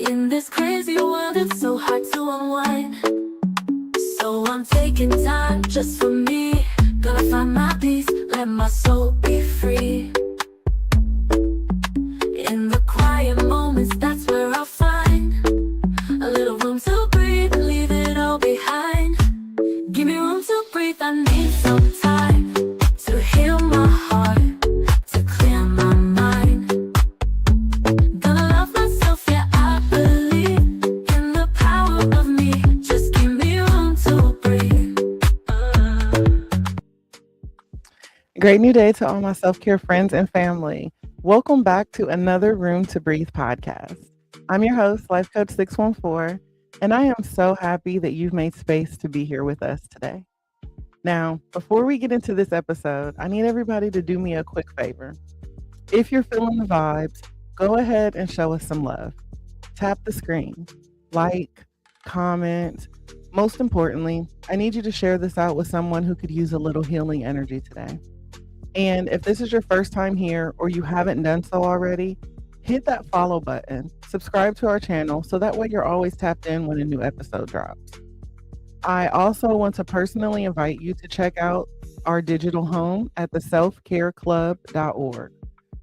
In this crazy world, it's so hard to unwind. So I'm taking time just for me. Gonna find my peace, let my soul be free. In the quiet moments, that's where I'll find a little room to breathe and leave it all behind. Give me room to breathe, I need some time to heal my heart, to clear my mind. Gonna love myself, yeah, I believe in the power of me. Just give me room to breathe. Great new day to all my self-care friends and family. Welcome back to another Room to Breathe podcast. I'm your host, Life Coach 614, and I am so happy that you've made space to be here with us today. Now, before we get into this episode, I need everybody to do me a quick favor. If you're feeling the vibes, go ahead and show us some love. Tap the screen, like, comment. Most importantly, I need you to share this out with someone who could use a little healing energy today. And if this is your first time here or you haven't done so already, hit that follow button, subscribe to our channel so that way you're always tapped in when a new episode drops. I also want to personally invite you to check out our digital home at theselfcareclub.org,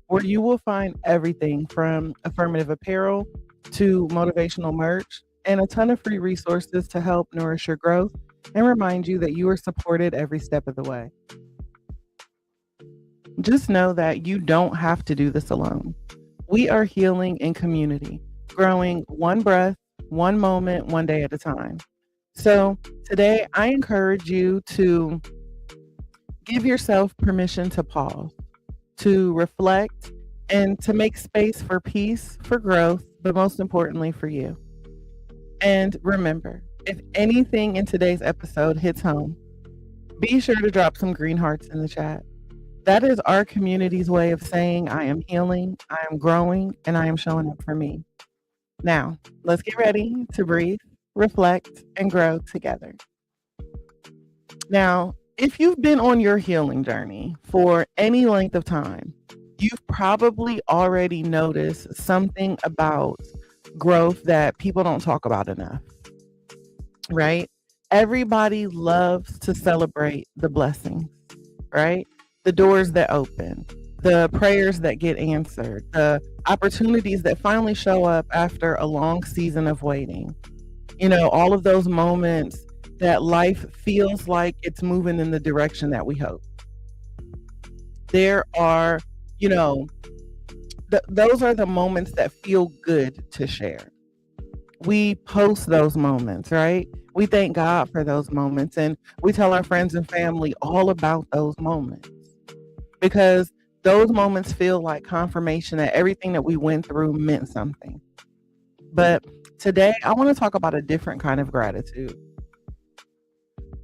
where you will find everything from affirmative apparel to motivational merch and a ton of free resources to help nourish your growth and remind you that you are supported every step of the way. Just know that you don't have to do this alone. We are healing in community, growing one breath, one moment, one day at a time. So today I encourage you to give yourself permission to pause, to reflect, and to make space for peace, for growth, but most importantly for you. And remember, if anything in today's episode hits home, be sure to drop some green hearts in the chat. That is our community's way of saying I am healing, I am growing, and I am showing up for me. Now, let's get ready to breathe, reflect, and grow together. Now, if you've been on your healing journey for any length of time, you've probably already noticed something about growth that people don't talk about enough, right? Everybody loves to celebrate the blessings, right? The doors that open, the prayers that get answered, the opportunities that finally show up after a long season of waiting. You know, all of those moments that life feels like it's moving in the direction that we hope. There are, those are the moments that feel good to share. We post those moments, right? We thank God for those moments, and we tell our friends and family all about those moments, because those moments feel like confirmation that everything that we went through meant something. But today, I want to talk about a different kind of gratitude.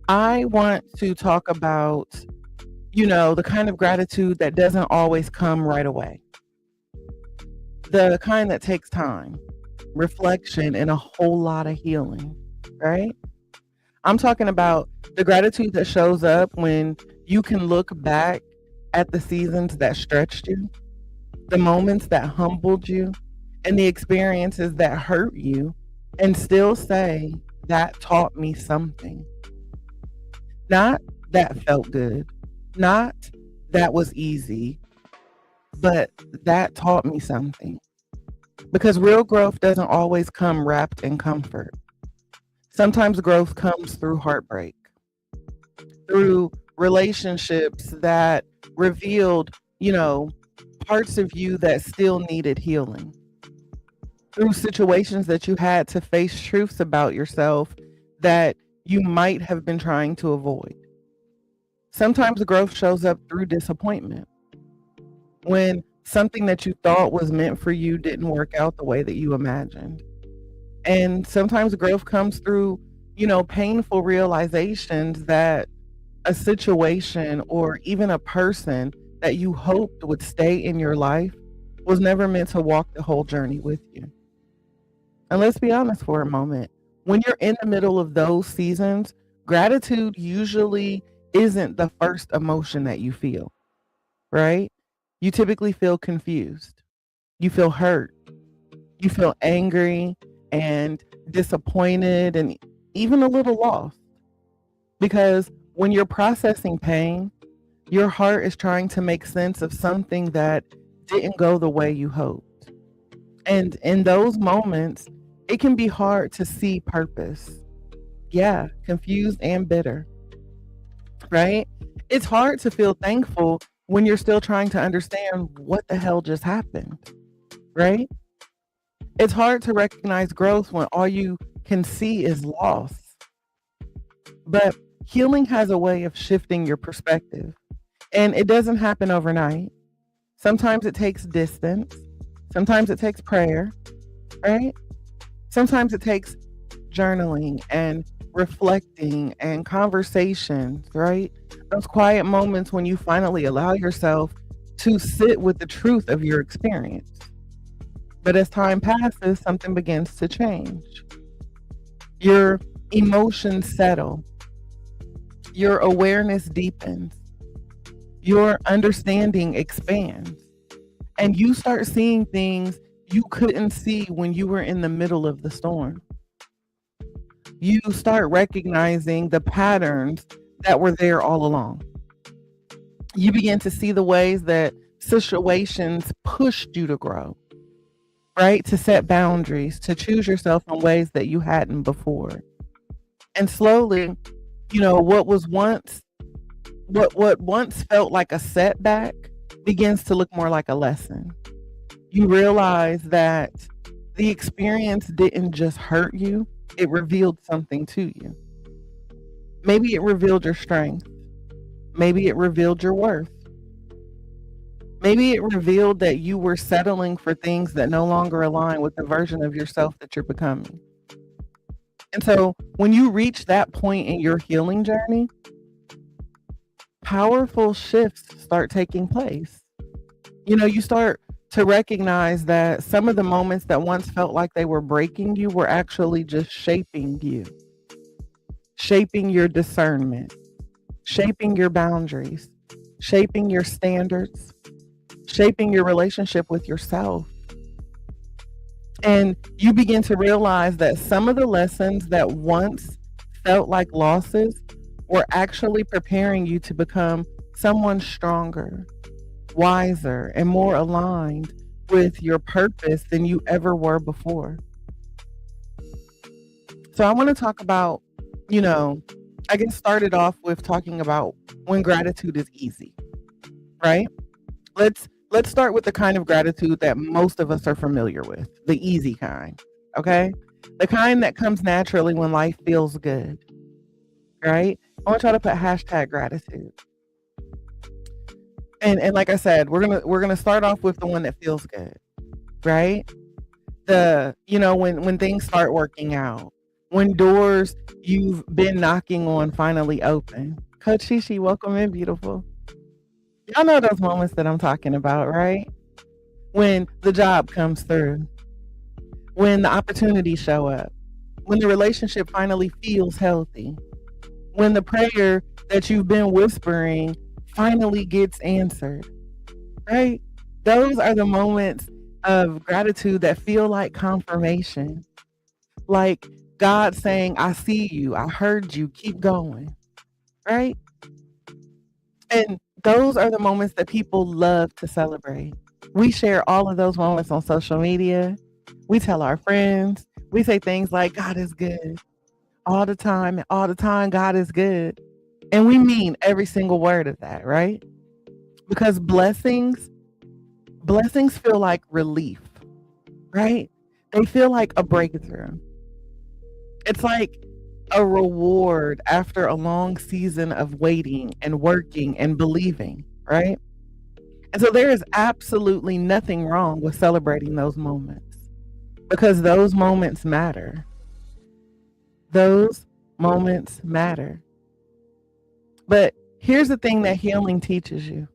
I want to talk about, the kind of gratitude that doesn't always come right away. The kind that takes time, reflection, and a whole lot of healing, right? I'm talking about the gratitude that shows up when you can look back at the seasons that stretched you, the moments that humbled you, and the experiences that hurt you, and still say, that taught me something. Not that felt good, not that was easy, but that taught me something. Because real growth doesn't always come wrapped in comfort. Sometimes growth comes through heartbreak, through relationships that revealed, parts of you that still needed healing, through situations that you had to face truths about yourself that you might have been trying to avoid. Sometimes growth shows up through disappointment, when something that you thought was meant for you didn't work out the way that you imagined. And sometimes growth comes through, painful realizations that a situation or even a person that you hoped would stay in your life was never meant to walk the whole journey with you. And let's be honest for a moment. When you're in the middle of those seasons, gratitude usually isn't the first emotion that you feel, right? You typically feel confused. You feel hurt. You feel angry. and disappointed and even a little lost. Because when you're processing pain, your heart is trying to make sense of something that didn't go the way you hoped. And in those moments, it can be hard to see purpose. Yeah, confused and bitter, right? It's hard to feel thankful when you're still trying to understand what the hell just happened, right? It's hard to recognize growth when all you can see is loss. But healing has a way of shifting your perspective, and it doesn't happen overnight. Sometimes it takes distance, sometimes it takes prayer, right? Sometimes it takes journaling and reflecting and conversations, right? Those quiet moments when you finally allow yourself to sit with the truth of your experience. But as time passes, something begins to change. Your emotions settle, your awareness deepens, your understanding expands, and you start seeing things you couldn't see when you were in the middle of the storm. You start recognizing the patterns that were there all along. You begin to see the ways that situations pushed you to grow, right? To set boundaries, to choose yourself in ways that you hadn't before. And slowly, what once felt like a setback begins to look more like a lesson. You realize that the experience didn't just hurt you, it revealed something to you. Maybe it revealed your strength. Maybe it revealed your worth. Maybe it revealed that you were settling for things that no longer align with the version of yourself that you're becoming. And so when you reach that point in your healing journey, powerful shifts start taking place. You start to recognize that some of the moments that once felt like they were breaking you were actually just shaping you, shaping your discernment, shaping your boundaries, shaping your standards, shaping your relationship with yourself. And you begin to realize that some of the lessons that once felt like losses were actually preparing you to become someone stronger, wiser, and more aligned with your purpose than you ever were before. So I want to talk about, I get started off with talking about when gratitude is easy, right? Let's start with the kind of gratitude that most of us are familiar with, the easy kind, okay? The kind that comes naturally when life feels good, right? I want y'all to put hashtag gratitude. And like I said, we're gonna start off with the one that feels good, right? When things start working out, when doors you've been knocking on finally open. Coach Shishi, welcome in, beautiful. Y'all know those moments that I'm talking about, right? When the job comes through, when the opportunities show up, when the relationship finally feels healthy, when the prayer that you've been whispering finally gets answered, right? Those are the moments of gratitude that feel like confirmation, like God saying, I see you, I heard you, keep going, right? And those are the moments that people love to celebrate. We share all of those moments on social media. We tell our friends, we say things like, God is good all the time, God is good. And we mean every single word of that, right? Because blessings feel like relief, right? They feel like a breakthrough. It's like a reward after a long season of waiting and working and believing, right? And so there is absolutely nothing wrong with celebrating those moments because those moments matter. Those moments matter. But here's the thing that healing teaches you.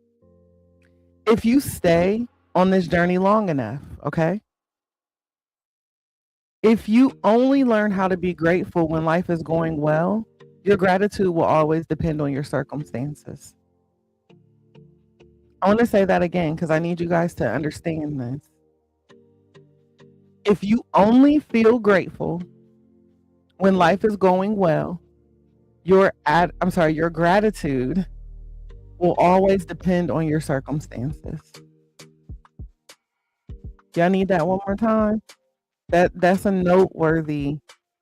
If you stay on this journey long enough, okay? If you only learn how to be grateful when life is going well, your gratitude will always depend on your circumstances. I want to say that again because I need you guys to understand this. If you only feel grateful when life is going well, your gratitude will always depend on your circumstances. Y'all need that one more time? That's a noteworthy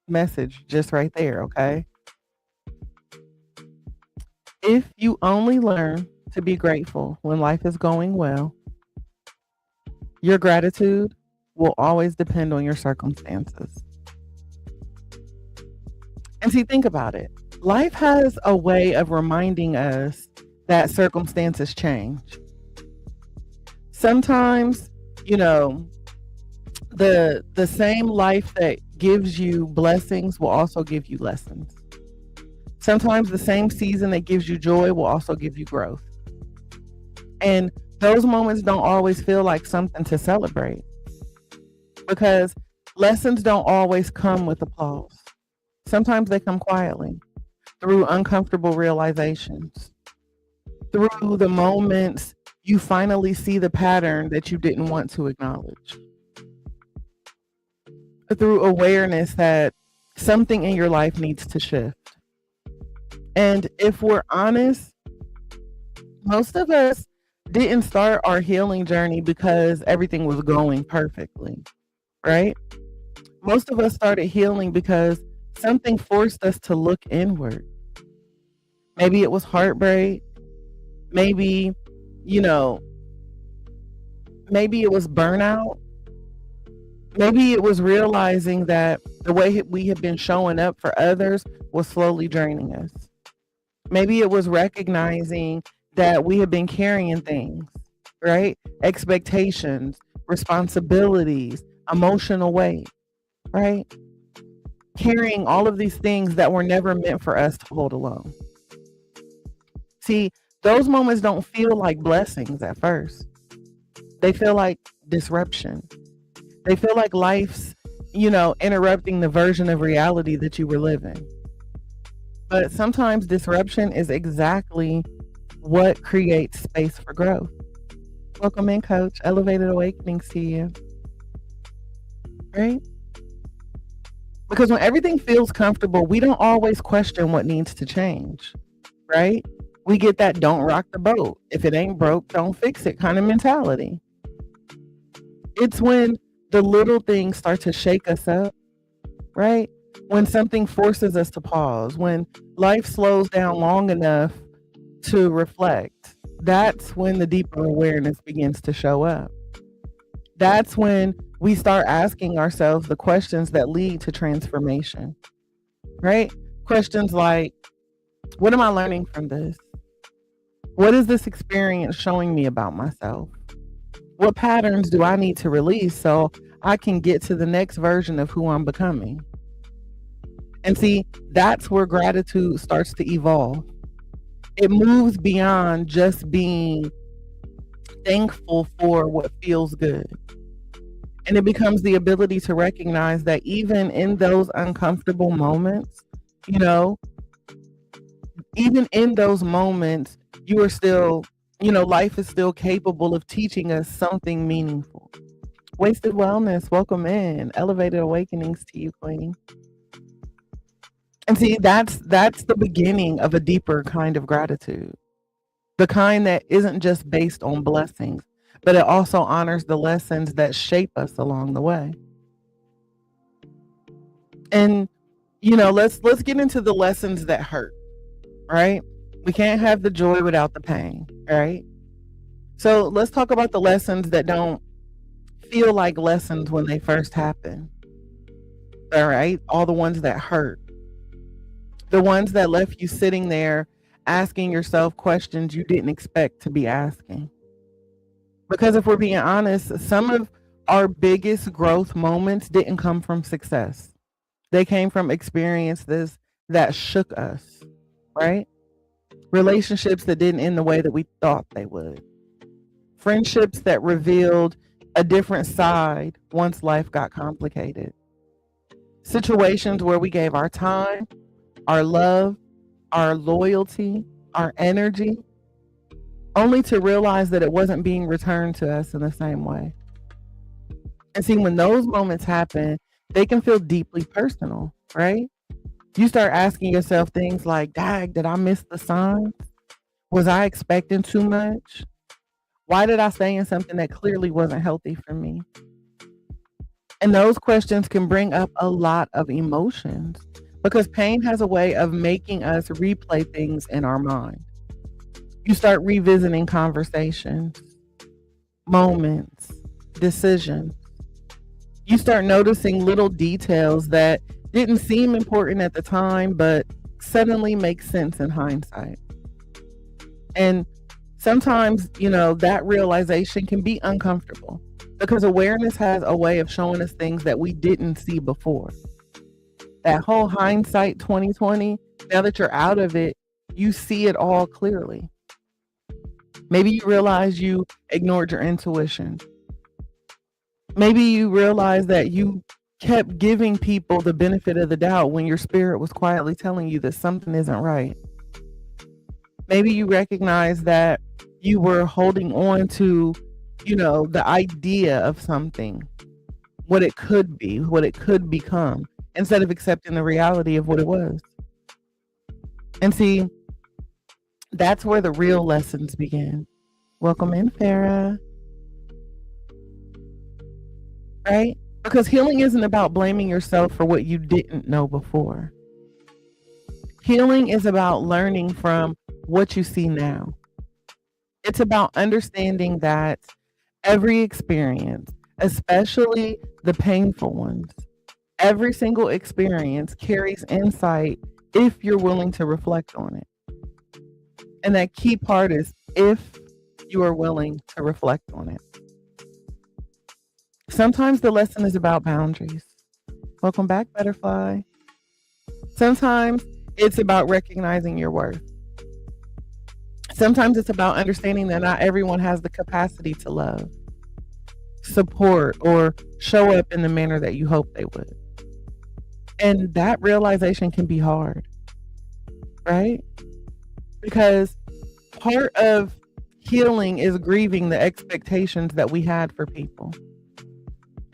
message just right there, okay? If you only learn to be grateful when life is going well, your gratitude will always depend on your circumstances. And see, think about it. Life has a way of reminding us that circumstances change. Sometimes, the same life that gives you blessings will also give you lessons. Sometimes the same season that gives you joy will also give you growth. And those moments don't always feel like something to celebrate, because lessons don't always come with applause. Sometimes they come quietly through uncomfortable realizations, through the moments you finally see the pattern that you didn't want to acknowledge, through awareness that something in your life needs to shift. And if we're honest, most of us didn't start our healing journey because everything was going perfectly, right? Most of us started healing because something forced us to look inward. Maybe it was heartbreak. Maybe, maybe it was burnout. Maybe it was realizing that the way we had been showing up for others was slowly draining us. Maybe it was recognizing that we have been carrying things, right? Expectations, responsibilities, emotional weight, right? Carrying all of these things that were never meant for us to hold alone. See, those moments don't feel like blessings at first. They feel like disruption. They feel like life's, interrupting the version of reality that you were living. But sometimes disruption is exactly what creates space for growth. Welcome in, Coach. Elevated awakenings to you. Right? Because when everything feels comfortable, we don't always question what needs to change. Right? We get that don't rock the boat. If it ain't broke, don't fix it kind of mentality. It's when the little things start to shake us up, right? When something forces us to pause, when life slows down long enough to reflect, that's when the deeper awareness begins to show up. That's when we start asking ourselves the questions that lead to transformation, right? Questions like, what am I learning from this? What is this experience showing me about myself? What patterns do I need to release so I can get to the next version of who I'm becoming? And see, that's where gratitude starts to evolve. It moves beyond just being thankful for what feels good. And it becomes the ability to recognize that even in those uncomfortable moments, even in those moments, you are still, life is still capable of teaching us something meaningful. Wasted Wellness, welcome in. Elevated awakenings to you, Queen. And see, that's the beginning of a deeper kind of gratitude. The kind that isn't just based on blessings, but it also honors the lessons that shape us along the way. And, let's get into the lessons that hurt, right? We can't have the joy without the pain, right? So let's talk about the lessons that don't feel like lessons when they first happen. All right? All the ones that hurt. The ones that left you sitting there asking yourself questions you didn't expect to be asking. Because if we're being honest, some of our biggest growth moments didn't come from success. They came from experiences that shook us, right? Relationships that didn't end the way that we thought they would. Friendships that revealed a different side once life got complicated. Situations where we gave our time, our love, our loyalty, our energy, only to realize that it wasn't being returned to us in the same way. And see, when those moments happen, they can feel deeply personal, right? You start asking yourself things like, dag, did I miss the signs? Was I expecting too much? Why did I stay in something that clearly wasn't healthy for me? And those questions can bring up a lot of emotions because pain has a way of making us replay things in our mind. You start revisiting conversations, moments, decisions. You start noticing little details that didn't seem important at the time, but suddenly make sense in hindsight. And sometimes, that realization can be uncomfortable because awareness has a way of showing us things that we didn't see before. That whole hindsight 2020, now that you're out of it, you see it all clearly. Maybe you realize you ignored your intuition. Maybe you realize that you kept giving people the benefit of the doubt when your spirit was quietly telling you that something isn't right. Maybe you recognize that you were holding on to, the idea of something, what it could be, what it could become, instead of accepting the reality of what it was. And see, that's where the real lessons begin. Welcome in, Farah. Right? Because healing isn't about blaming yourself for what you didn't know before. Healing is about learning from what you see now. It's about understanding that every experience, especially the painful ones, every single experience carries insight if you're willing to reflect on it. And that key part is if you are willing to reflect on it. Sometimes the lesson is about boundaries. Welcome back, Butterfly. Sometimes it's about recognizing your worth. Sometimes it's about understanding that not everyone has the capacity to love, support, or show up in the manner that you hope they would. And that realization can be hard, right? Because part of healing is grieving the expectations that we had for people,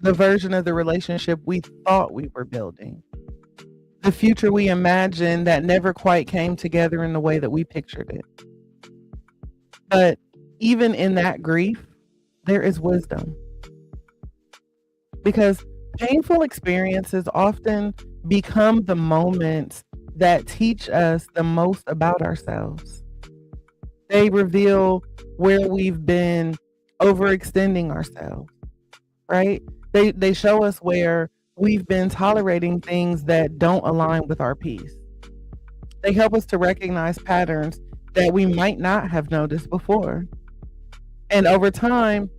the version of the relationship we thought we were building, the future we imagined that never quite came together in the way that we pictured it. But even in that grief, there is wisdom. Because painful experiences often become the moments that teach us the most about ourselves. They reveal where we've been overextending ourselves, right? They show us where we've been tolerating things that don't align with our peace. They help us to recognize patterns that we might not have noticed before. And over time,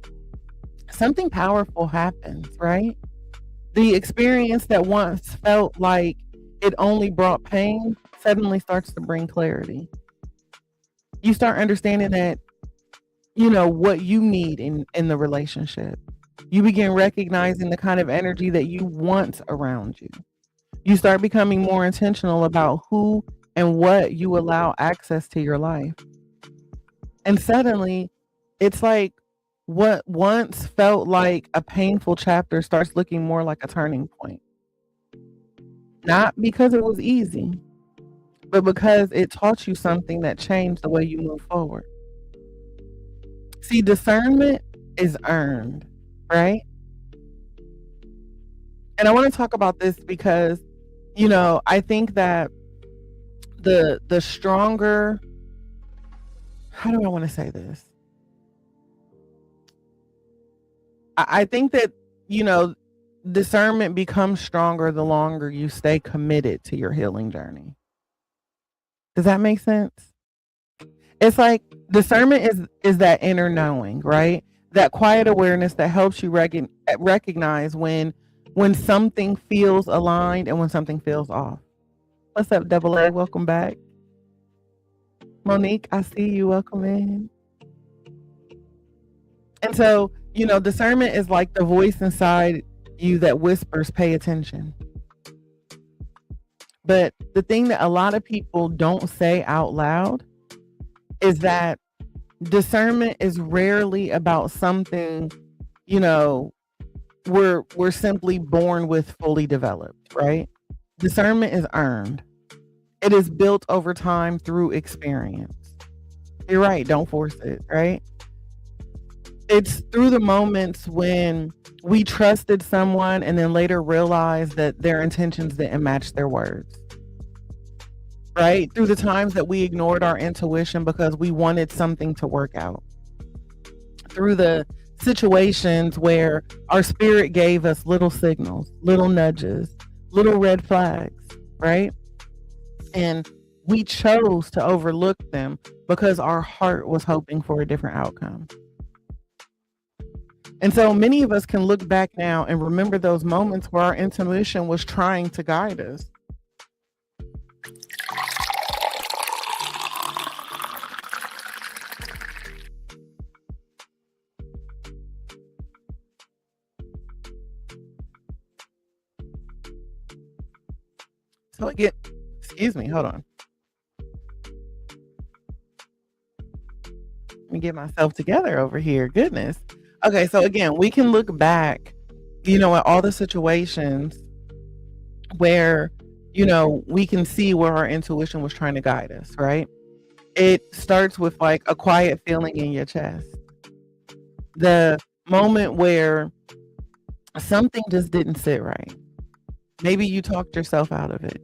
something powerful happens, right? The experience that once felt like it only brought pain suddenly starts to bring clarity. You start understanding that, what you need in the relationship. You begin recognizing the kind of energy that you want around you. You start becoming more intentional about who and what you allow access to your life. And suddenly, it's like what once felt like a painful chapter starts looking more like a turning point. Not because it was easy, but because it taught you something that changed the way you move forward. See, discernment is earned, right? And I want to talk about this because, I think that the stronger, how do I want to say this? I think that, discernment becomes stronger the longer you stay committed to your healing journey. Does that make sense? It's like discernment is that inner knowing, right? That quiet awareness that helps you recognize when something feels aligned and when something feels off. What's up, Double A? Welcome back. Monique, I see you. Welcome in. And so, discernment is like the voice inside you that whispers, pay attention. But the thing that a lot of people don't say out loud is that discernment is rarely about something, we're simply born with fully developed, right? Discernment is earned. It is built over time through experience. You're right, don't force it, right? It's through the moments when we trusted someone and then later realized that their intentions didn't match their words, right? Through the times that we ignored our intuition because we wanted something to work out. Through the situations where our spirit gave us little signals, little nudges, little red flags, right? And we chose to overlook them because our heart was hoping for a different outcome. And so many of us can look back now and remember those moments where our intuition was trying to guide us. So again, excuse me, hold on. Let me get myself together over here. Goodness. Okay, so again, we can look back, at all the situations where, we can see where our intuition was trying to guide us, right? It starts with like a quiet feeling in your chest. The moment where something just didn't sit right. Maybe you talked yourself out of it.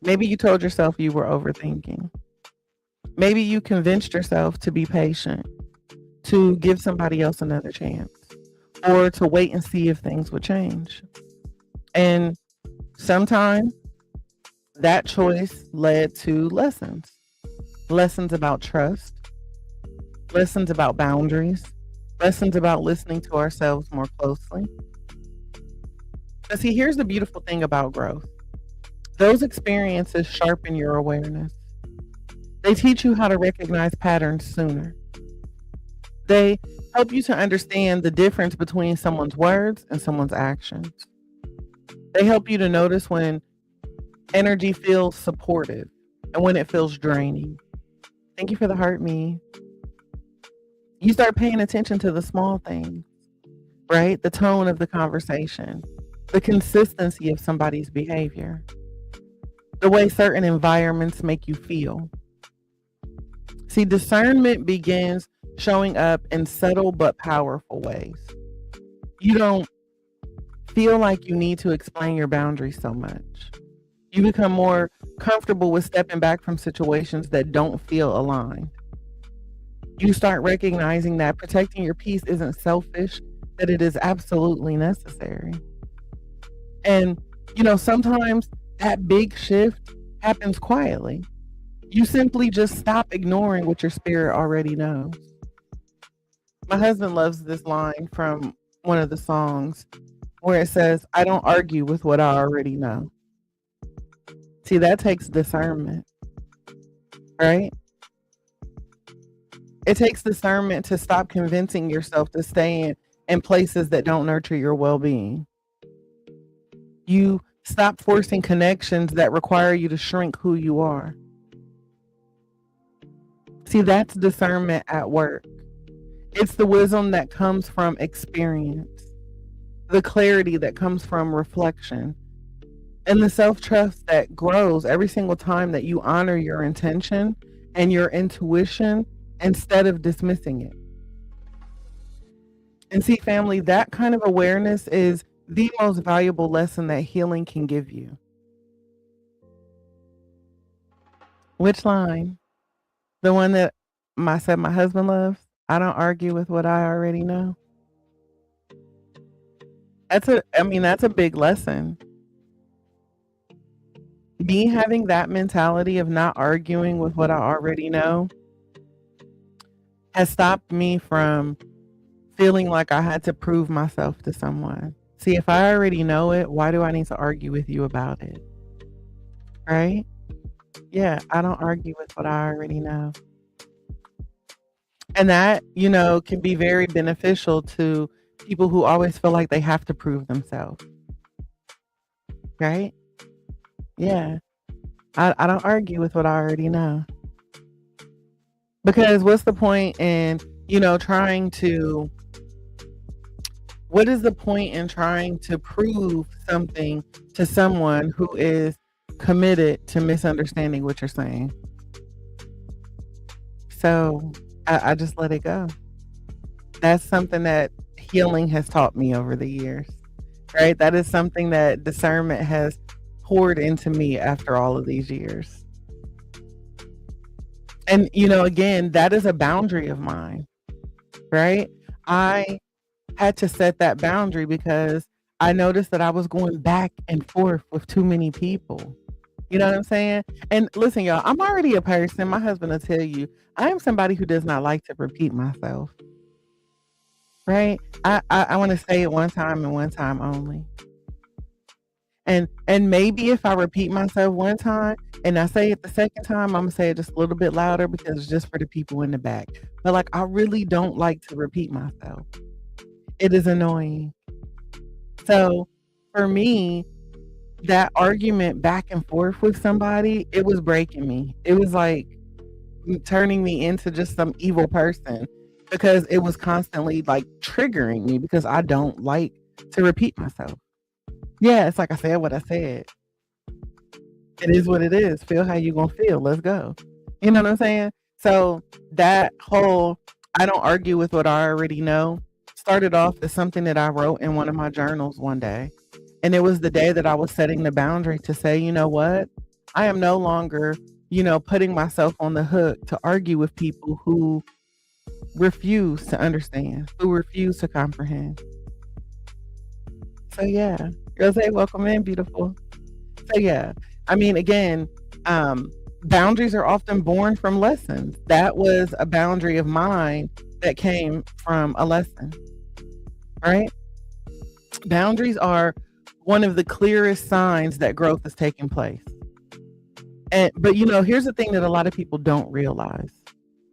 Maybe you told yourself you were overthinking. Maybe you convinced yourself to be patient, to give somebody else another chance, or to wait and see if things would change. And sometimes that choice led to lessons about trust, lessons about boundaries, lessons about listening to ourselves more closely. But see, here's the beautiful thing about growth. Those experiences sharpen your awareness. They teach you how to recognize patterns sooner. They help you to understand the difference between someone's words and someone's actions. They help you to notice when energy feels supportive and when it feels draining. Thank you for the heart, me. You start paying attention to the small things, right? The tone of the conversation, the consistency of somebody's behavior, the way certain environments make you feel. See, discernment begins showing up in subtle but powerful ways. You don't feel like you need to explain your boundaries so much. You become more comfortable with stepping back from situations that don't feel aligned. You start recognizing that protecting your peace isn't selfish, that it is absolutely necessary. And, sometimes that big shift happens quietly. You simply just stop ignoring what your spirit already knows. My husband loves this line from one of the songs where it says, "I don't argue with what I already know." See, that takes discernment, right? It takes discernment to stop convincing yourself to stay in places that don't nurture your well-being. You stop forcing connections that require you to shrink who you are. See, that's discernment at work. It's the wisdom that comes from experience, the clarity that comes from reflection, and the self-trust that grows every single time that you honor your intention and your intuition instead of dismissing it. And see, family, that kind of awareness is the most valuable lesson that healing can give you. Which line? The one that I said my husband loves? I don't argue with what I already know. That's a big lesson. Me having that mentality of not arguing with what I already know has stopped me from feeling like I had to prove myself to someone. See, if I already know it, why do I need to argue with you about it? Right? Yeah, I don't argue with what I already know. And that, can be very beneficial to people who always feel like they have to prove themselves. Right? Yeah. I don't argue with what I already know. Because what's the point in, trying to What is the point in trying to prove something to someone who is committed to misunderstanding what you're saying? So I just let it go. That's something that healing has taught me over the years, right? That is something that discernment has poured into me after all of these years. And, again, that is a boundary of mine, right? I had to set that boundary because I noticed that I was going back and forth with too many people. You know what I'm saying? And listen, y'all, I'm already a person. My husband will tell you, I am somebody who does not like to repeat myself. Right? I want to say it one time and one time only. And maybe if I repeat myself one time and I say it the second time, I'm gonna say it just a little bit louder because it's just for the people in the back. But like, I really don't like to repeat myself. It is annoying. So for me, that argument back and forth with somebody, it was breaking me. It was like turning me into just some evil person because it was constantly like triggering me because I don't like to repeat myself. Yeah, it's like I said what I said. It is what it is. Feel how you gonna feel. Let's go. You know what I'm saying? So that whole I don't argue with what I already know started off as something that I wrote in one of my journals one day. And it was the day that I was setting the boundary to say, you know what? I am no longer, putting myself on the hook to argue with people who refuse to understand, who refuse to comprehend. So yeah, Rose, welcome in, beautiful. So yeah, I mean, again, boundaries are often born from lessons. That was a boundary of mine that came from a lesson, right? Boundaries are one of the clearest signs that growth is taking place. But here's the thing that a lot of people don't realize.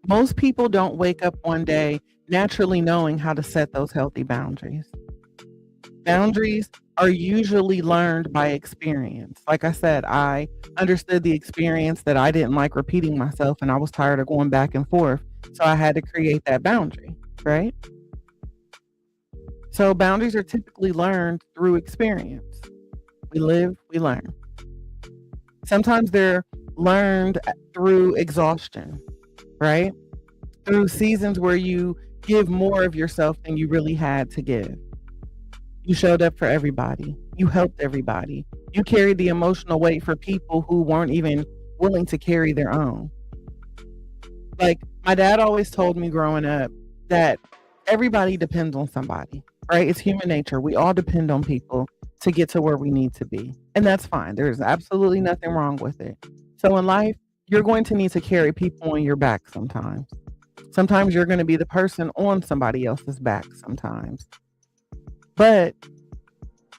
Most people don't wake up one day naturally knowing how to set those healthy boundaries. Boundaries are usually learned by experience. Like I said, I understood the experience that I didn't like repeating myself and I was tired of going back and forth. So I had to create that boundary, right? So boundaries are typically learned through experience. We live, we learn. Sometimes they're learned through exhaustion, right? Through seasons where you give more of yourself than you really had to give. You showed up for everybody. You helped everybody. You carried the emotional weight for people who weren't even willing to carry their own. Like my dad always told me growing up that everybody depends on somebody, right? It's human nature. We all depend on people to get to where we need to be. And that's fine. There's absolutely nothing wrong with it. So in life, you're going to need to carry people on your back sometimes. Sometimes you're going to be the person on somebody else's back sometimes. But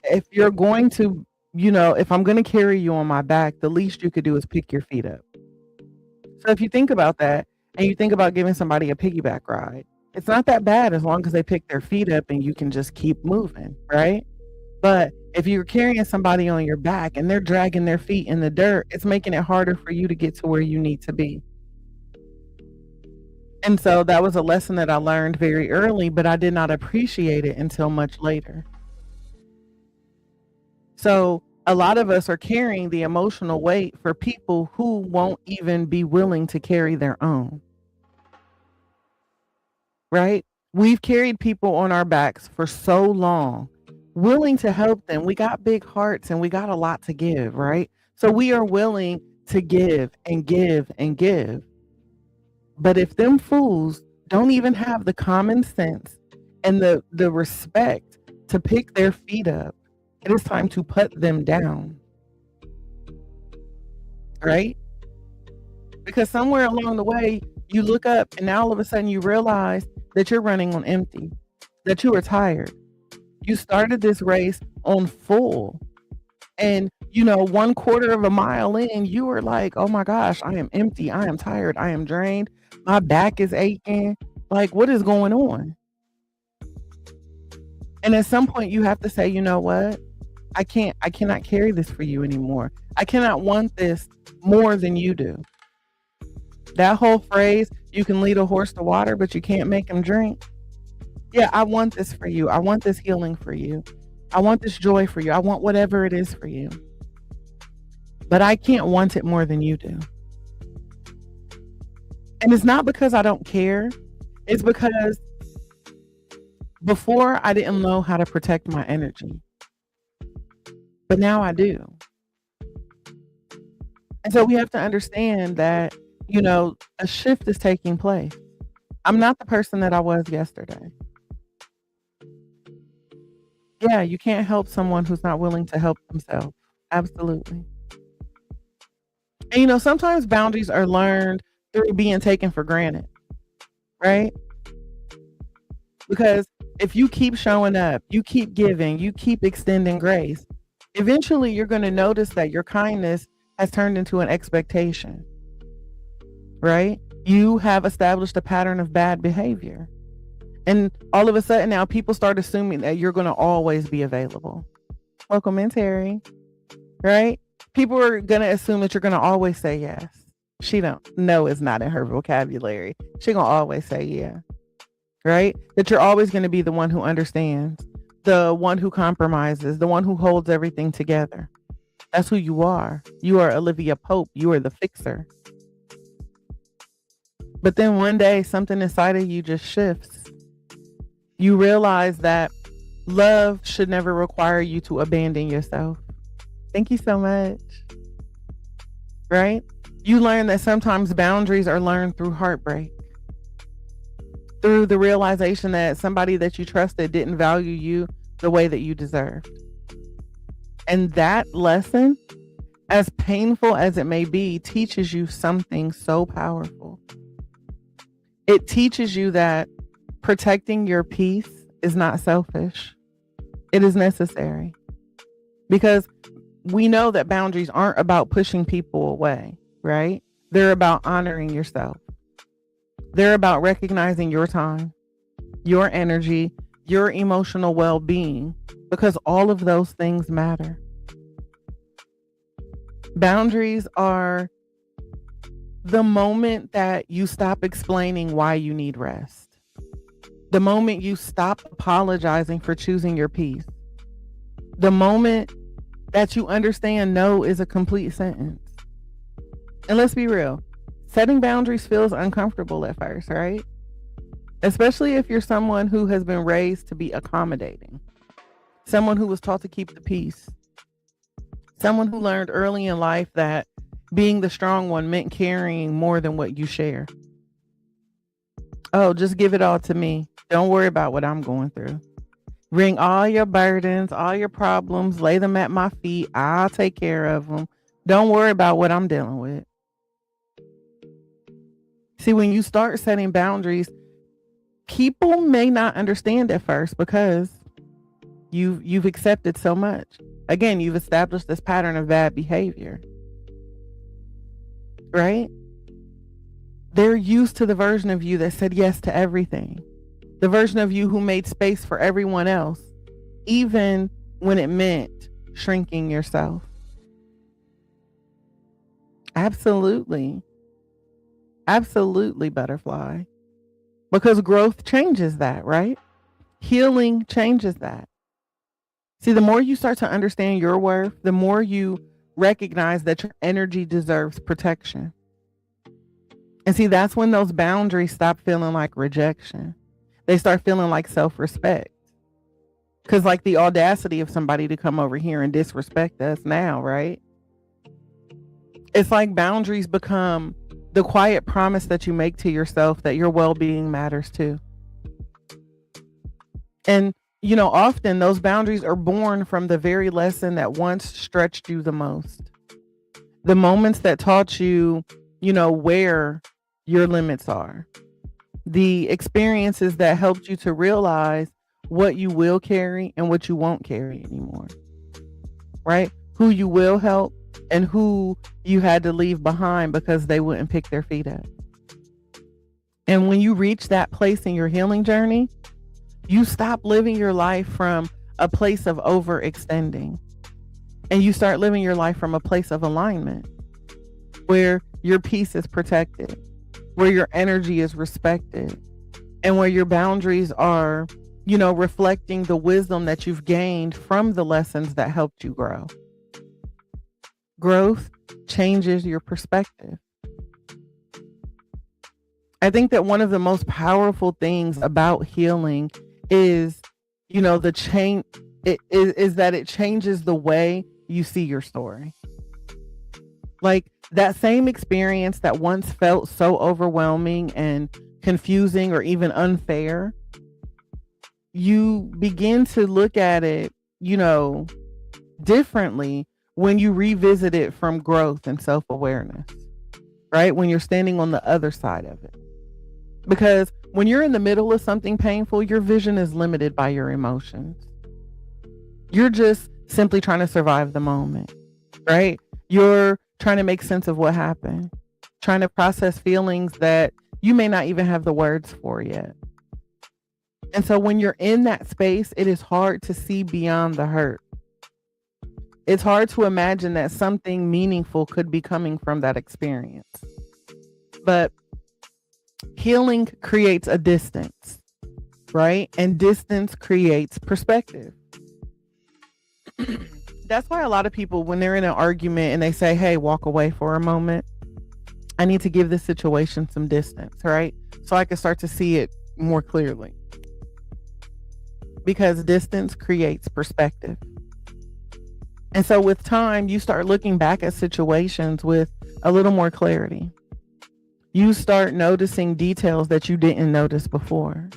if you're going to, if I'm going to carry you on my back, the least you could do is pick your feet up. So if you think about that and you think about giving somebody a piggyback ride, it's not that bad as long as they pick their feet up and you can just keep moving, right? But if you're carrying somebody on your back and they're dragging their feet in the dirt, it's making it harder for you to get to where you need to be. And so that was a lesson that I learned very early, but I did not appreciate it until much later. So a lot of us are carrying the emotional weight for people who won't even be willing to carry their own. Right? We've carried people on our backs for so long, willing to help them. We got big hearts and we got a lot to give, right? So we are willing to give and give and give. But if them fools don't even have the common sense and the respect to pick their feet up, it is time to put them down. Right? Because somewhere along the way, you look up and now all of a sudden you realize that you're running on empty, that you are tired. You started this race on full. And, 1/4 of a mile in, you were like, oh my gosh, I am empty. I am tired. I am drained. My back is aching. Like, what is going on? And at some point you have to say, you know what? I cannot carry this for you anymore. I cannot want this more than you do. That whole phrase, you can lead a horse to water, but you can't make him drink. Yeah, I want this for you. I want this healing for you. I want this joy for you. I want whatever it is for you. But I can't want it more than you do. And it's not because I don't care. It's because before I didn't know how to protect my energy. But now I do. And so we have to understand that, a shift is taking place. I'm not the person that I was yesterday. Yeah, you can't help someone who's not willing to help themselves. Absolutely. And sometimes boundaries are learned through being taken for granted, right? Because if you keep showing up, you keep giving, you keep extending grace, eventually you're going to notice that your kindness has turned into an expectation, right? You have established a pattern of bad behavior. And all of a sudden now people start assuming that you're going to always be available. Welcome in, Terry, right? People are going to assume that you're going to always say yes. She don't know, it's not in her vocabulary. She going to always say yeah, right? That you're always going to be the one who understands, the one who compromises, the one who holds everything together. That's who you are. You are Olivia Pope. You are the fixer. But then one day something inside of you just shifts. You realize that love should never require you to abandon yourself. Thank you so much. Right? You learn that sometimes boundaries are learned through heartbreak. Through the realization that somebody that you trusted didn't value you the way that you deserved. And that lesson, as painful as it may be, teaches you something so powerful. It teaches you that protecting your peace is not selfish. It is necessary. Because we know that boundaries aren't about pushing people away, right? They're about honoring yourself. They're about recognizing your time, your energy, your emotional well-being, because all of those things matter. Boundaries are the moment that you stop explaining why you need rest. The moment you stop apologizing for choosing your peace. The moment that you understand no is a complete sentence. And let's be real, setting boundaries feels uncomfortable at first, right? Especially if you're someone who has been raised to be accommodating. Someone who was taught to keep the peace. Someone who learned early in life that being the strong one meant carrying more than what you share. Oh, just give it all to me. Don't worry about what I'm going through. Bring all your burdens, all your problems, lay them at my feet. I'll take care of them. Don't worry about what I'm dealing with. See, when you start setting boundaries, people may not understand at first because you've accepted so much. Again, you've established this pattern of bad behavior, right? They're used to the version of you that said yes to everything. The version of you who made space for everyone else, even when it meant shrinking yourself. Absolutely. Absolutely, butterfly. Because growth changes that, right? Healing changes that. See, the more you start to understand your worth, the more you recognize that your energy deserves protection. And see, that's when those boundaries stop feeling like rejection. They start feeling like self-respect. Because like the audacity of somebody to come over here and disrespect us now, right? It's like boundaries become the quiet promise that you make to yourself that your well-being matters too. And, often those boundaries are born from the very lesson that once stretched you the most. The moments that taught you, where your limits are. The experiences that helped you to realize what you will carry and what you won't carry anymore, right? Who you will help and who you had to leave behind because they wouldn't pick their feet up. And when you reach that place in your healing journey, you stop living your life from a place of overextending and you start living your life from a place of alignment where your peace is protected, where your energy is respected, and where your boundaries are reflecting the wisdom that you've gained from the lessons that helped you grow. Growth changes your perspective. I think that one of the most powerful things about healing is, the change is that it changes the way you see your story. Like that same experience that once felt so overwhelming and confusing or even unfair, you begin to look at it, differently when you revisit it from growth and self-awareness, right? When you're standing on the other side of it. Because when you're in the middle of something painful, your vision is limited by your emotions. You're just simply trying to survive the moment, right? You're trying to make sense of what happened, trying to process feelings that you may not even have the words for yet. And so when you're in that space, it is hard to see beyond the hurt. It's hard to imagine that something meaningful could be coming from that experience. But healing creates a distance, right? And distance creates perspective. That's why a lot of people, when they're in an argument and they say, hey, walk away for a moment, I need to give this situation some distance, right? So I can start to see it more clearly. Because distance creates perspective. And so with time, you start looking back at situations with a little more clarity. You start noticing details that you didn't notice before.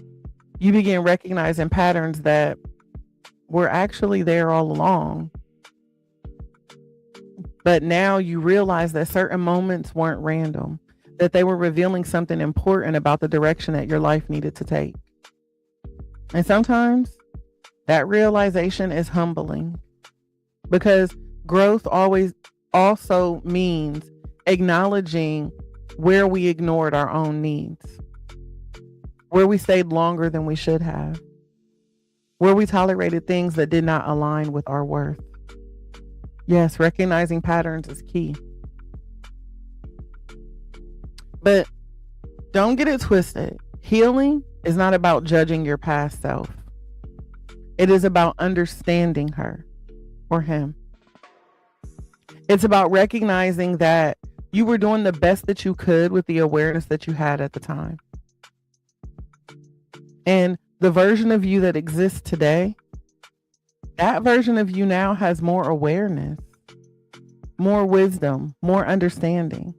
You begin recognizing patterns that were actually there all along. But now you realize that certain moments weren't random, that they were revealing something important about the direction that your life needed to take. And sometimes that realization is humbling, because growth always also means acknowledging where we ignored our own needs, where we stayed longer than we should have, where we tolerated things that did not align with our worth. Yes, recognizing patterns is key. But don't get it twisted. Healing is not about judging your past self. It is about understanding her or him. It's about recognizing that you were doing the best that you could with the awareness that you had at the time. And the version of you that exists today, that version of you now has more awareness, more wisdom, more understanding.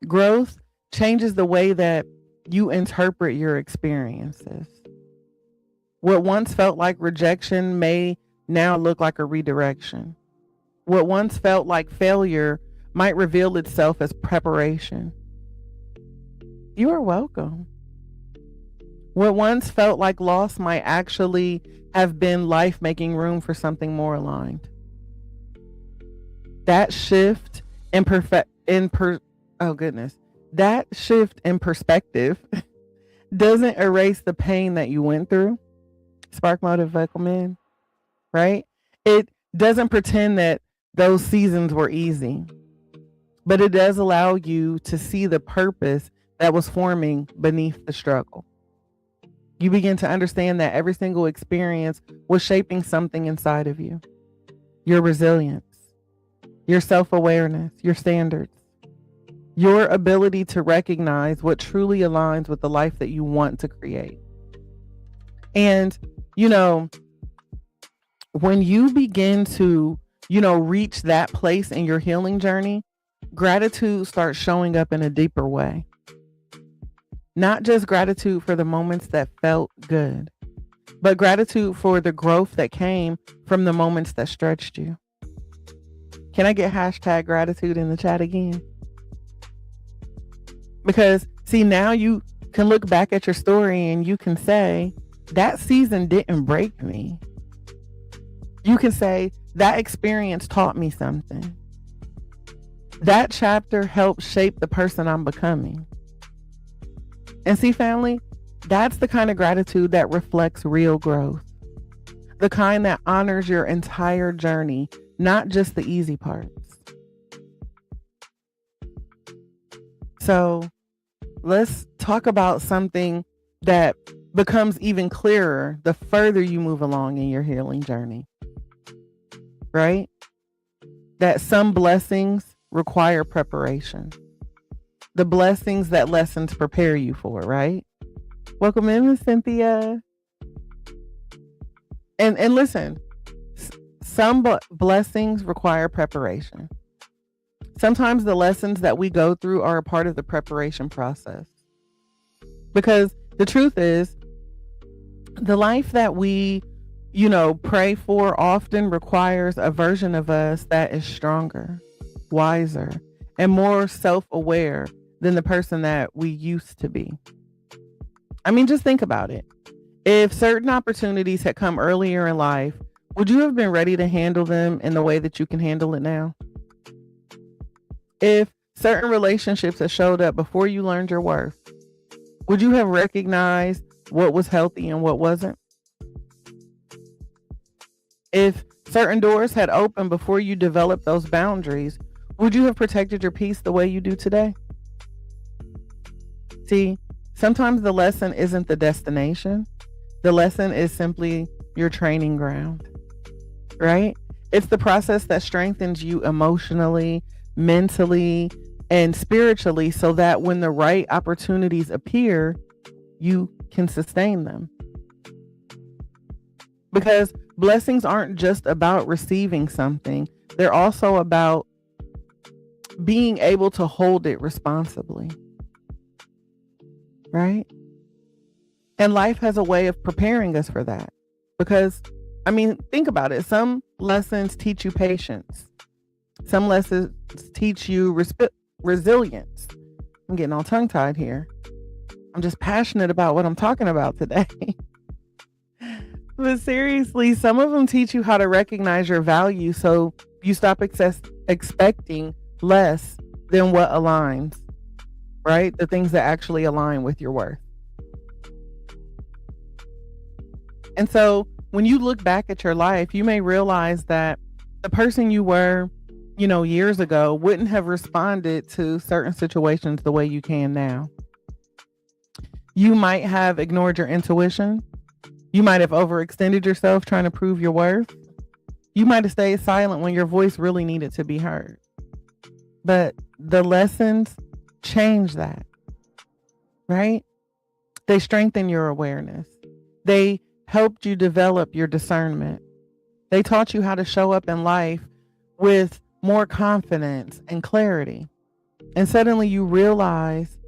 Growth changes the way that you interpret your experiences. What once felt like rejection may now look like a redirection. What once felt like failure might reveal itself as preparation. You are welcome. What once felt like loss might actually have been life making room for something more aligned. That shift in that shift in perspective doesn't erase the pain that you went through. Spark Motive, welcome in, right? It doesn't pretend that those seasons were easy, but it does allow you to see the purpose that was forming beneath the struggle. You begin to understand that every single experience was shaping something inside of you. Your resilience, your self-awareness, your standards, your ability to recognize what truly aligns with the life that you want to create. And, when you begin to, reach that place in your healing journey, gratitude starts showing up in a deeper way. Not just gratitude for the moments that felt good, but gratitude for the growth that came from the moments that stretched you. Can I get #gratitude in the chat again? Because see, now you can look back at your story and you can say, that season didn't break me. You can say, that experience taught me something. That chapter helped shape the person I'm becoming. And see, family, that's the kind of gratitude that reflects real growth. The kind that honors your entire journey, not just the easy parts. So let's talk about something that becomes even clearer the further you move along in your healing journey, right? That some blessings require preparation. The blessings that lessons prepare you for, right? Welcome in, Miss Cynthia. And listen, some blessings require preparation. Sometimes the lessons that we go through are a part of the preparation process. Because the truth is, the life that we, pray for often requires a version of us that is stronger, wiser, and more self-aware than the person that we used to be. I mean, just think about it. If certain opportunities had come earlier in life, would you have been ready to handle them in the way that you can handle it now? If certain relationships had showed up before you learned your worth, would you have recognized what was healthy and what wasn't? If certain doors had opened before you developed those boundaries, would you have protected your peace the way you do today? See, sometimes the lesson isn't the destination. The lesson is simply your training ground, right? It's the process that strengthens you emotionally, mentally, and spiritually so that when the right opportunities appear, you can sustain them. Because blessings aren't just about receiving something. They're also about being able to hold it responsibly. Right? And life has a way of preparing us for that. Because, think about it. Some lessons teach you patience. Some lessons teach you resilience. I'm getting all tongue-tied here. I'm just passionate about what I'm talking about today. But seriously, some of them teach you how to recognize your value so you stop expecting less than what aligns, right? The things that actually align with your worth. And so when you look back at your life, you may realize that the person you were, years ago wouldn't have responded to certain situations the way you can now. You might have ignored your intuition. You might have overextended yourself trying to prove your worth. You might have stayed silent when your voice really needed to be heard. But the lessons change that, right? They strengthen your awareness. They helped you develop your discernment. They taught you how to show up in life with more confidence and clarity. And suddenly you realize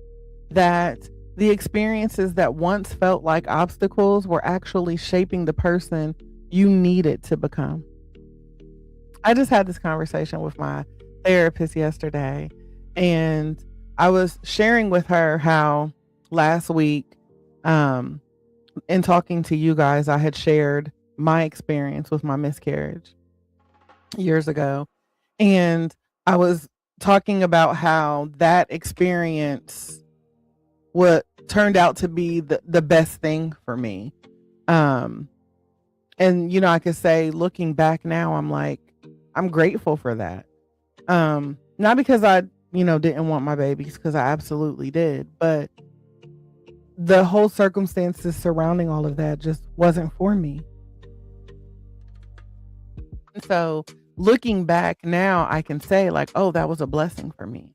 that the experiences that once felt like obstacles were actually shaping the person you needed to become. I just had this conversation with my therapist yesterday, and I was sharing with her how last week, in talking to you guys, I had shared my experience with my miscarriage years ago. And I was talking about how that experience what turned out to be the best thing for me. And, I could say looking back now, I'm grateful for that. Not because I, didn't want my babies, because I absolutely did, but the whole circumstances surrounding all of that just wasn't for me. And so looking back now, I can say that was a blessing for me.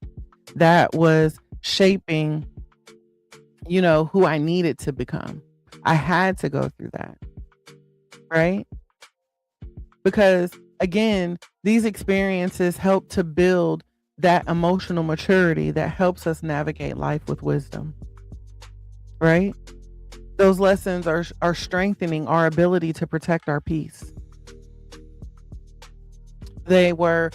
That was shaping, who I needed to become. I had to go through that. Right? Because again, these experiences help to build that emotional maturity that helps us navigate life with wisdom. Right? Those lessons are strengthening our ability to protect our peace. They were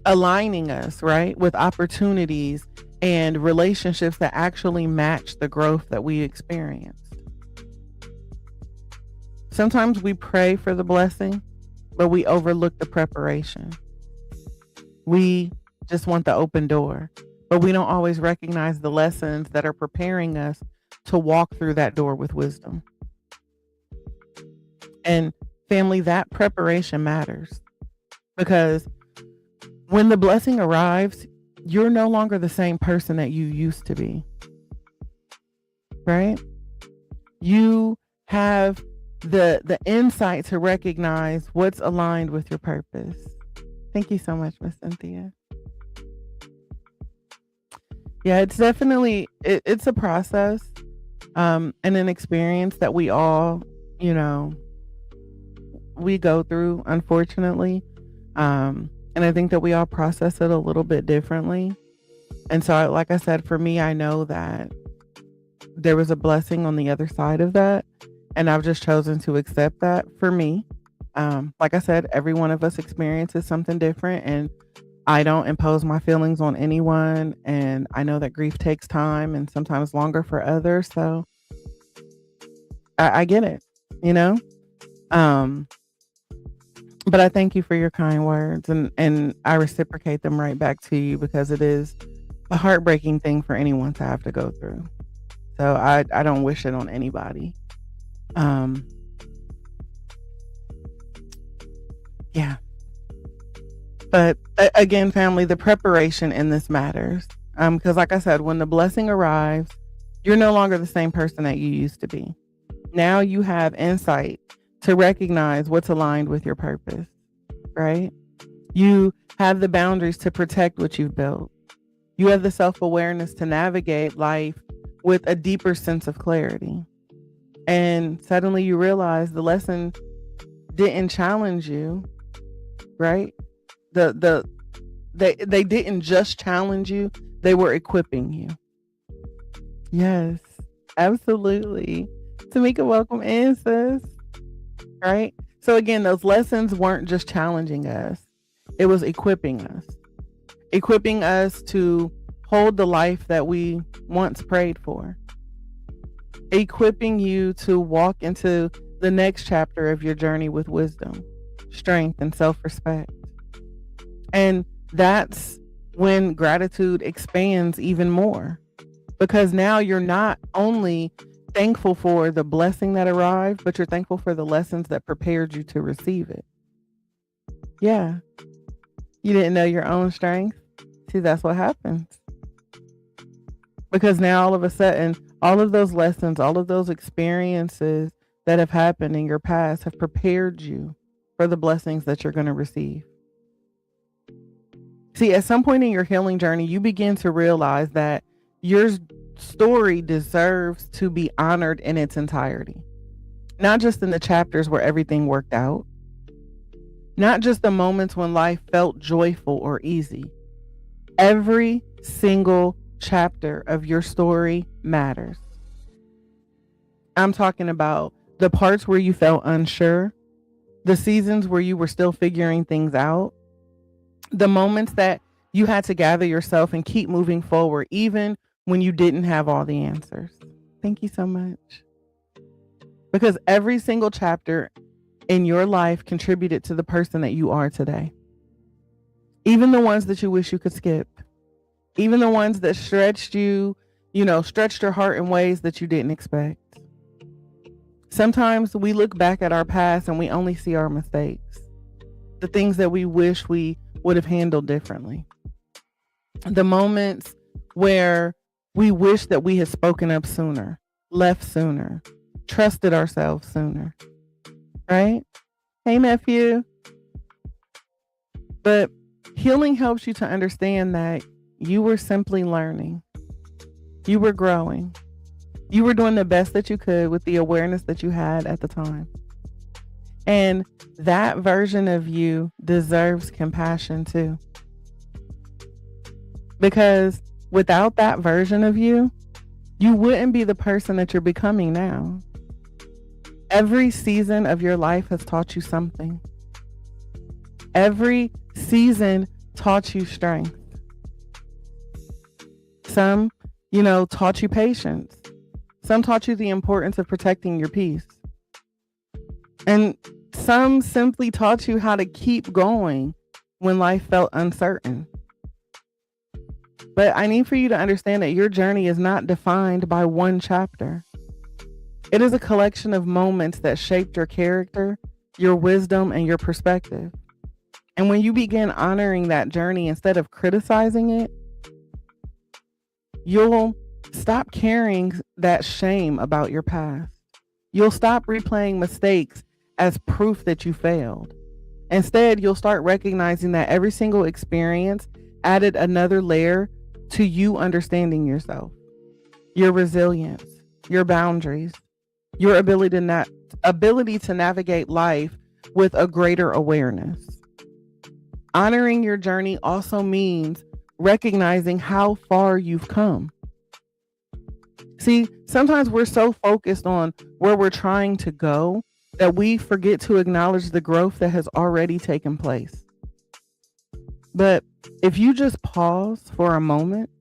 aligning us, right, with opportunities and relationships that actually match the growth that we experienced. Sometimes we pray for the blessing, but we overlook the preparation. We just want the open door, but we don't always recognize the lessons that are preparing us to walk through that door with wisdom. And family, that preparation matters, because when the blessing arrives, you're no longer the same person that you used to be. Right? You have the insight to recognize what's aligned with your purpose. Thank you so much, Miss Cynthia. Yeah, it's definitely it's a process, and an experience that we all, we go through, unfortunately. And I think that we all process it a little bit differently. And so, like I said, for me, I know that there was a blessing on the other side of that. And I've just chosen to accept that for me. Like I said, every one of us experiences something different, and I don't impose my feelings on anyone. And I know that grief takes time and sometimes longer for others. So I get it, you know? But I thank you for your kind words, and I reciprocate them right back to you, because it is a heartbreaking thing for anyone to have to go through. So I don't wish it on anybody. Yeah. But again, family, the preparation in this matters. Because like I said, when the blessing arrives, you're no longer the same person that you used to be. Now you have insight to recognize what's aligned with your purpose, right? You have the boundaries to protect what you've built. You have the self-awareness to navigate life with a deeper sense of clarity. And suddenly you realize the lesson didn't challenge you, right? They didn't just challenge you, they were equipping you. Yes, absolutely. Tamika, welcome in, sis. Right? So again, those lessons weren't just challenging us. It was equipping us to hold the life that we once prayed for, equipping you to walk into the next chapter of your journey with wisdom, strength, and self-respect. And that's when gratitude expands even more, because now you're not only thankful for the blessing that arrived, but you're thankful for the lessons that prepared you to receive it. Yeah. You didn't know your own strength. See, that's what happens. Because now all of a sudden, all of those lessons, all of those experiences that have happened in your past have prepared you for the blessings that you're going to receive. See, at some point in your healing journey, you begin to realize that your story deserves to be honored in its entirety. Not just in the chapters where everything worked out. Not just the moments when life felt joyful or easy. Every single chapter of your story matters. I'm talking about the parts where you felt unsure, the seasons where you were still figuring things out, the moments that you had to gather yourself and keep moving forward, even when you didn't have all the answers. Thank you so much. Because every single chapter in your life contributed to the person that you are today. Even the ones that you wish you could skip. Even the ones that stretched you, stretched your heart in ways that you didn't expect. Sometimes we look back at our past and we only see our mistakes. The things that we wish we would have handled differently. The moments where we wish that we had spoken up sooner, left sooner, trusted ourselves sooner, right? Hey, nephew. But healing helps you to understand that you were simply learning. You were growing. You were doing the best that you could with the awareness that you had at the time. And that version of you deserves compassion too. Because without that version of you, you wouldn't be the person that you're becoming now. Every season of your life has taught you something. Every season taught you strength. Some, taught you patience. Some taught you the importance of protecting your peace. And some simply taught you how to keep going when life felt uncertain. But I need for you to understand that your journey is not defined by one chapter. It is a collection of moments that shaped your character, your wisdom, and your perspective. And when you begin honoring that journey instead of criticizing it, you'll stop carrying that shame about your past. You'll stop replaying mistakes as proof that you failed. Instead, you'll start recognizing that every single experience added another layer to you understanding yourself, your resilience, your boundaries, your ability to navigate life with a greater awareness. Honoring your journey also means recognizing how far you've come. See, sometimes we're so focused on where we're trying to go that we forget to acknowledge the growth that has already taken place. But if you just pause for a moment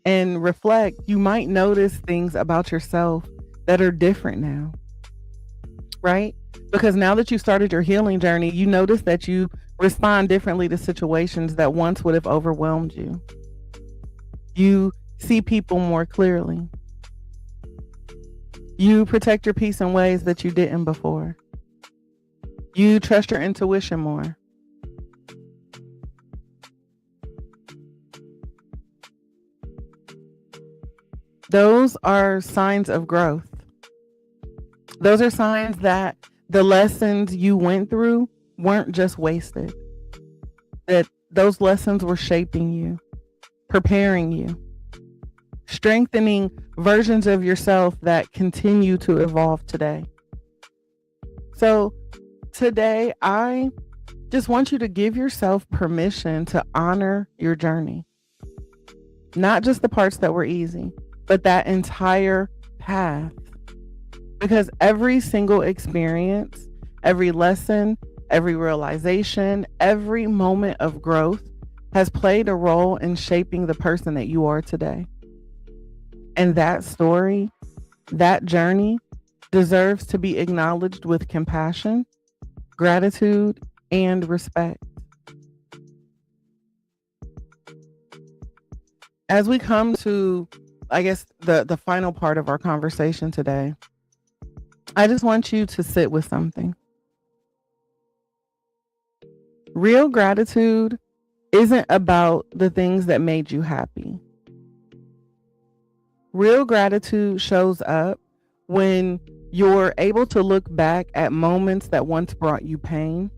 and reflect, you might notice things about yourself that are different now, right? Because now that you started your healing journey, you notice that you respond differently to situations that once would have overwhelmed you. You see people more clearly. You protect your peace in ways that you didn't before. You trust your intuition more. Those are signs of growth. Those are signs that the lessons you went through weren't just wasted. That those lessons were shaping you, preparing you, strengthening versions of yourself that continue to evolve today. So today, I just want you to give yourself permission to honor your journey. Not just the parts that were easy, but that entire path. Because every single experience, every lesson, every realization, every moment of growth has played a role in shaping the person that you are today. And that story, that journey deserves to be acknowledged with compassion, gratitude, and respect. As we come to, I guess, the final part of our conversation today, I just want you to sit with something. Real gratitude isn't about the things that made you happy. Real gratitude shows up when you're able to look back at moments that once brought you pain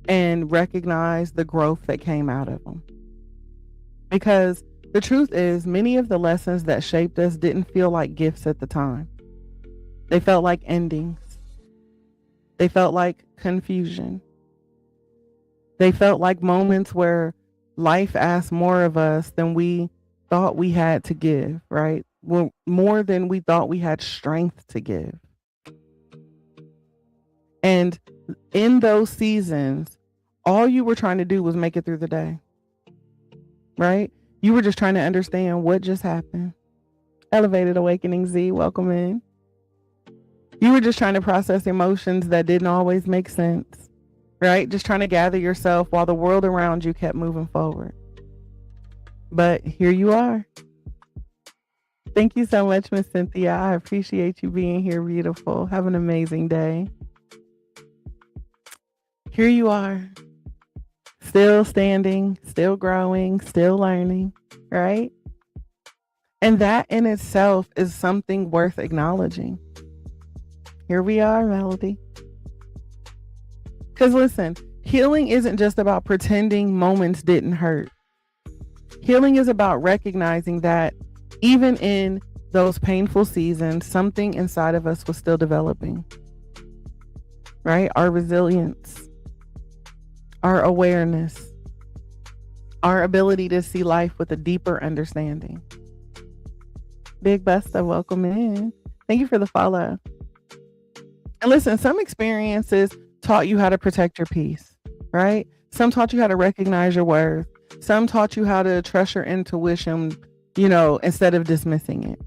and recognize the growth that came out of them. Because the truth is, many of the lessons that shaped us didn't feel like gifts at the time. They felt like endings. They felt like confusion. They felt like moments where life asked more of us than we thought we had to give, right? Well, more than we thought we had strength to give. And in those seasons, all you were trying to do was make it through the day, right? You were just trying to understand what just happened. Elevated Awakening Z, welcome in. You were just trying to process emotions that didn't always make sense, right? Just trying to gather yourself while the world around you kept moving forward. But here you are. Thank you so much, Miss Cynthia. I appreciate you being here, beautiful. Have an amazing day. Here you are, still standing, still growing, still learning, right? And that in itself is something worth acknowledging. Here we are, Melody. Because listen, healing isn't just about pretending moments didn't hurt. Healing is about recognizing that even in those painful seasons, something inside of us was still developing, right? Our resilience, our awareness, our ability to see life with a deeper understanding. Big Busta, welcome in. Thank you for the follow. And listen, some experiences taught you how to protect your peace, right? Some taught you how to recognize your worth. Some taught you how to trust your intuition, instead of dismissing it.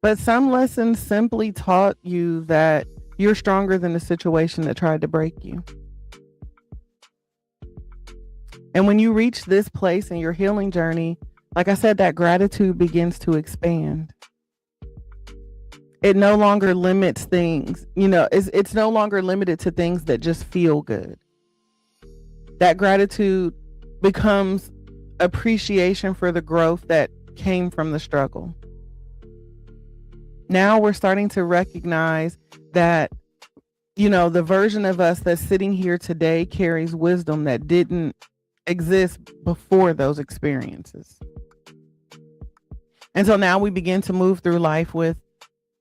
But some lessons simply taught you that you're stronger than the situation that tried to break you. And when you reach this place in your healing journey, like I said, that gratitude begins to expand. It no longer limits things, it's no longer limited to things that just feel good. That gratitude becomes appreciation for the growth that came from the struggle. Now we're starting to recognize that, the version of us that's sitting here today carries wisdom that didn't exist before those experiences. And so now we begin to move through life with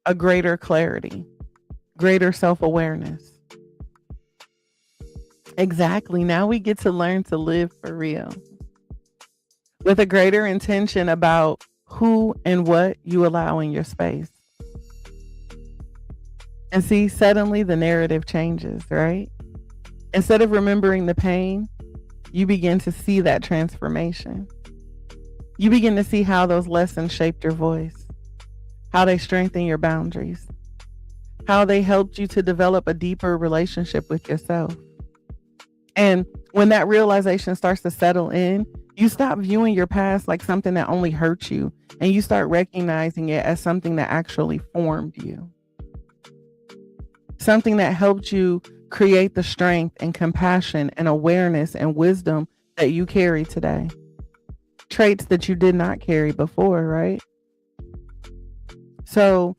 a greater clarity, greater self-awareness. Exactly. Now we get to learn to live for real with a greater intention about who and what you allow in your space. And see, suddenly the narrative changes, right? Instead of remembering the pain, you begin to see that transformation. You begin to see how those lessons shaped your voice, how they strengthen your boundaries, how they helped you to develop a deeper relationship with yourself. And when that realization starts to settle in, you stop viewing your past like something that only hurts you, and you start recognizing it as something that actually formed you. Something that helped you create the strength and compassion and awareness and wisdom that you carry today. Traits that you did not carry before, right? So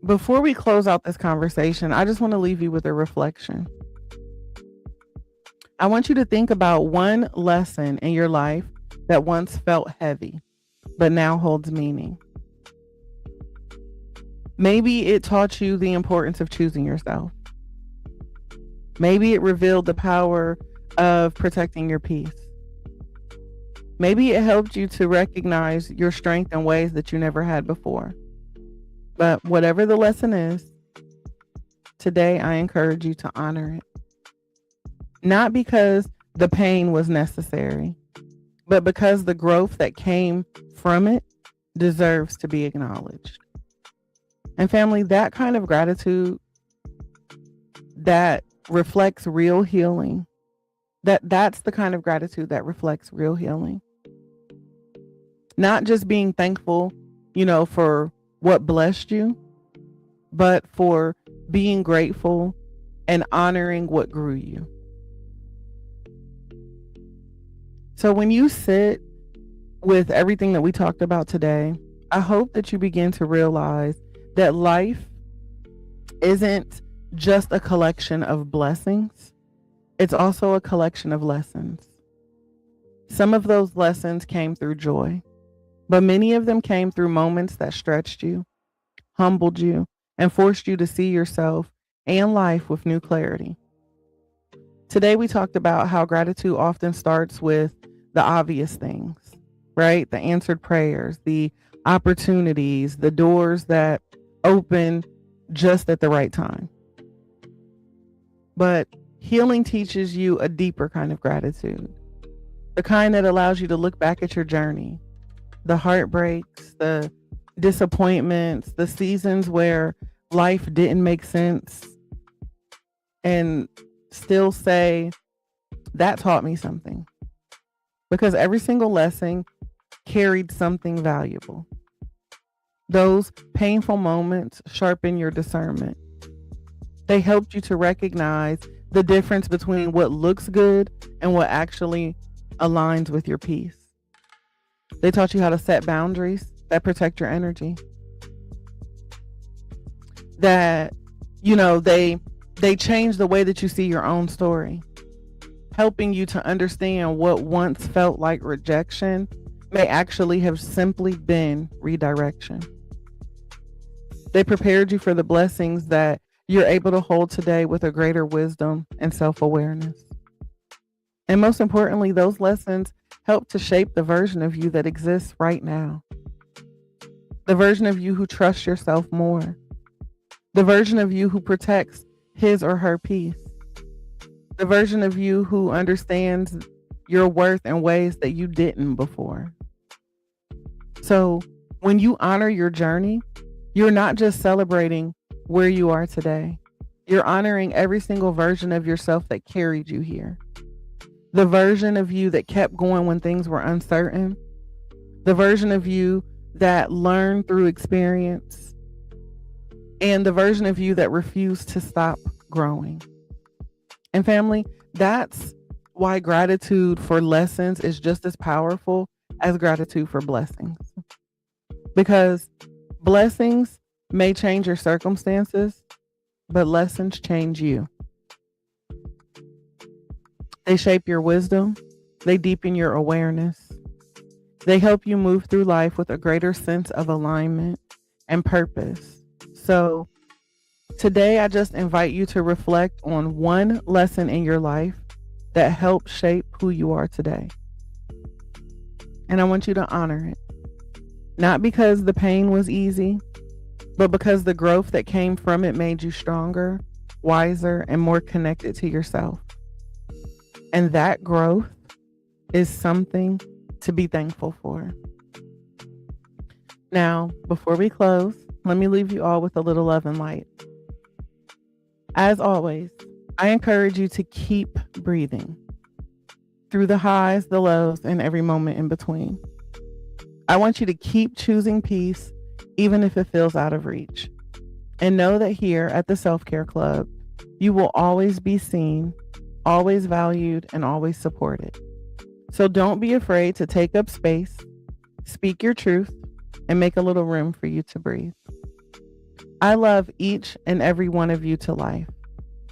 before we close out this conversation, I just want to leave you with a reflection. I want you to think about one lesson in your life that once felt heavy, but now holds meaning. Maybe it taught you the importance of choosing yourself. Maybe it revealed the power of protecting your peace. Maybe it helped you to recognize your strength in ways that you never had before. But whatever the lesson is, today I encourage you to honor it. Not because the pain was necessary, but because the growth that came from it deserves to be acknowledged. And family, that kind of gratitude that reflects real healing, that's the kind of gratitude that reflects real healing. Not just being thankful, for what blessed you, but for being grateful and honoring what grew you. So when you sit with everything that we talked about today, I hope that you begin to realize that life isn't just a collection of blessings. It's also a collection of lessons. Some of those lessons came through joy, but many of them came through moments that stretched you, humbled you, and forced you to see yourself and life with new clarity. Today, we talked about how gratitude often starts with the obvious things, right? The answered prayers, the opportunities, the doors that open just at the right time. But healing teaches you a deeper kind of gratitude, the kind that allows you to look back at your journey, the heartbreaks, the disappointments, the seasons where life didn't make sense, and still say, that taught me something. Because every single lesson carried something valuable. Those painful moments sharpen your discernment. They helped you to recognize the difference between what looks good and what actually aligns with your peace. They taught you how to set boundaries that protect your energy. That, they change the way that you see your own story, helping you to understand what once felt like rejection may actually have simply been redirection. They prepared you for the blessings that you're able to hold today with a greater wisdom and self-awareness. And most importantly, those lessons help to shape the version of you that exists right now. The version of you who trusts yourself more. The version of you who protects his or her peace. The version of you who understands your worth in ways that you didn't before. So when you honor your journey, you're not just celebrating where you are today. You're honoring every single version of yourself that carried you here. The version of you that kept going when things were uncertain. The version of you that learned through experience. And the version of you that refused to stop growing. And family, that's why gratitude for lessons is just as powerful as gratitude for blessings. Because Blessings may change your circumstances, but lessons change you. They shape your wisdom. They deepen your awareness. They help you move through life with a greater sense of alignment and purpose. So today, I just invite you to reflect on one lesson in your life that helped shape who you are today. And I want you to honor it. Not because the pain was easy, but because the growth that came from it made you stronger, wiser, and more connected to yourself. And that growth is something to be thankful for. Now, before we close, let me leave you all with a little love and light. As always, I encourage you to keep breathing through the highs, the lows, and every moment in between. I want you to keep choosing peace, even if it feels out of reach. And know that here at the Self-Care Club, you will always be seen, always valued, and always supported. So don't be afraid to take up space, speak your truth, and make a little room for you to breathe. I love each and every one of you to life.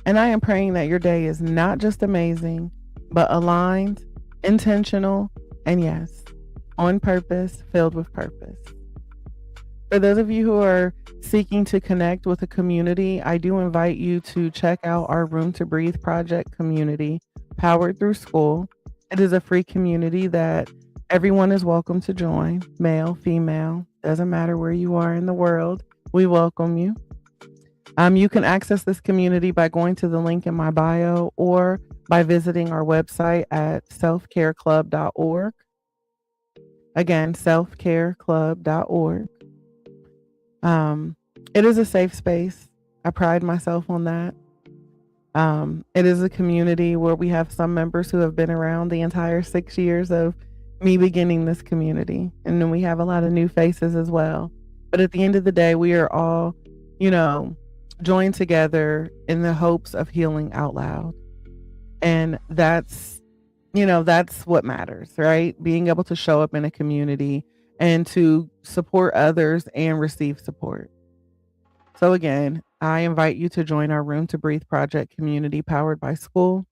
And I am praying that your day is not just amazing, but aligned, intentional, and yes, on purpose, filled with purpose. For those of you who are seeking to connect with a community, I do invite you to check out our Room2Breathe Project community, powered through school. It is a free community that everyone is welcome to join, male, female, doesn't matter where you are in the world. We welcome you. You can access this community by going to the link in my bio or by visiting our website at selfcareclub.org. Again, selfcareclub.org. It is a safe space. I pride myself on that. It is a community where we have some members who have been around the entire 6 years of me beginning this community. And then we have a lot of new faces as well. But at the end of the day, we are all, joined together in the hopes of healing out loud. And that's what matters, right? Being able to show up in a community and to support others and receive support. So again, I invite you to join our Room2Breathe Project community powered by school.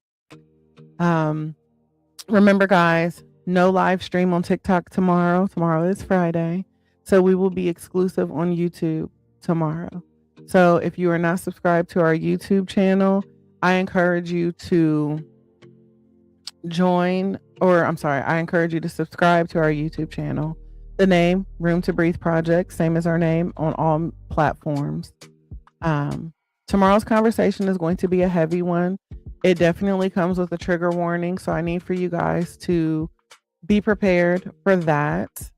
Remember, guys, no live stream on TikTok tomorrow. Tomorrow is Friday. So we will be exclusive on YouTube tomorrow. So if you are not subscribed to our YouTube channel, I encourage you to I encourage you to subscribe to our YouTube channel. The name, Room2Breathe Project, same as our name on all platforms. Tomorrow's conversation is going to be a heavy one. It definitely comes with a trigger warning, so I need for you guys to be prepared for that.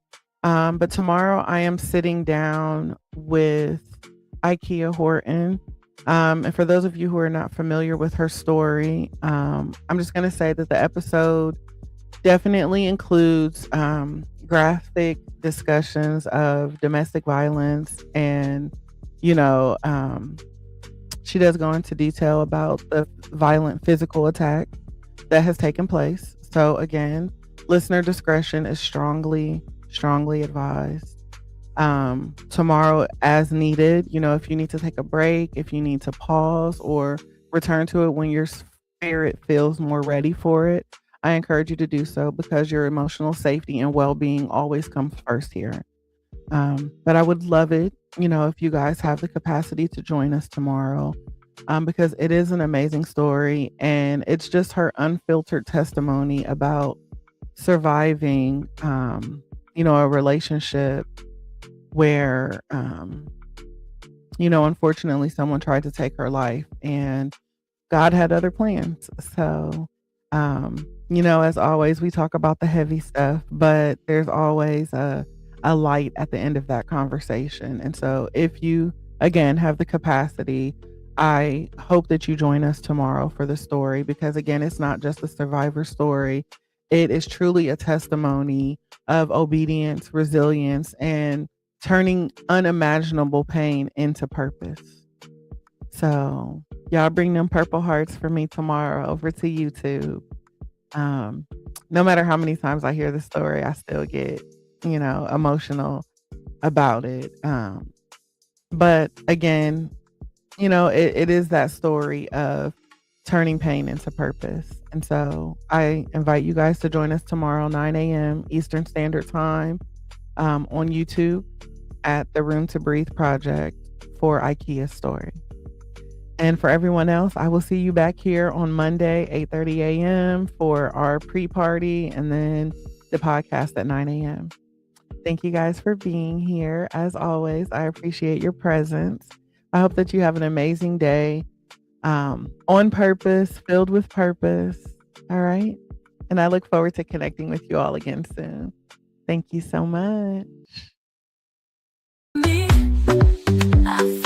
But tomorrow I am sitting down with Ikea Horton. And for those of you who are not familiar with her story, I'm just going to say that the episode definitely includes graphic discussions of domestic violence. And, she does go into detail about the violent physical attack that has taken place. So again, listener discretion is strongly advised. Tomorrow, as needed, if you need to take a break, if you need to pause or return to it when your spirit feels more ready for it, I encourage you to do so, because your emotional safety and well-being always comes first here. But I would love it, if you guys have the capacity to join us tomorrow, because it is an amazing story, and it's just her unfiltered testimony about surviving, a relationship where, unfortunately someone tried to take her life, and God had other plans. So, as always, we talk about the heavy stuff, but there's always a light at the end of that conversation. And so if you, again, have the capacity, I hope that you join us tomorrow for the story, because again, it's not just a survivor story. It is truly a testimony of obedience, resilience, and turning unimaginable pain into purpose. So y'all bring them purple hearts for me tomorrow over to YouTube. No matter how many times I hear the story, I still get, emotional about it. But again, it is that story of turning pain into purpose. And so I invite you guys to join us tomorrow, 9 a.m. Eastern Standard Time, on YouTube at the Room2Breathe Project for IKEA Story. And for everyone else, I will see you back here on Monday, 8:30 a.m. for our pre-party and then the podcast at 9 a.m. Thank you guys for being here. As always, I appreciate your presence. I hope that you have an amazing day, on purpose, filled with purpose. All right. And I look forward to connecting with you all again soon. Thank you so much. Me, I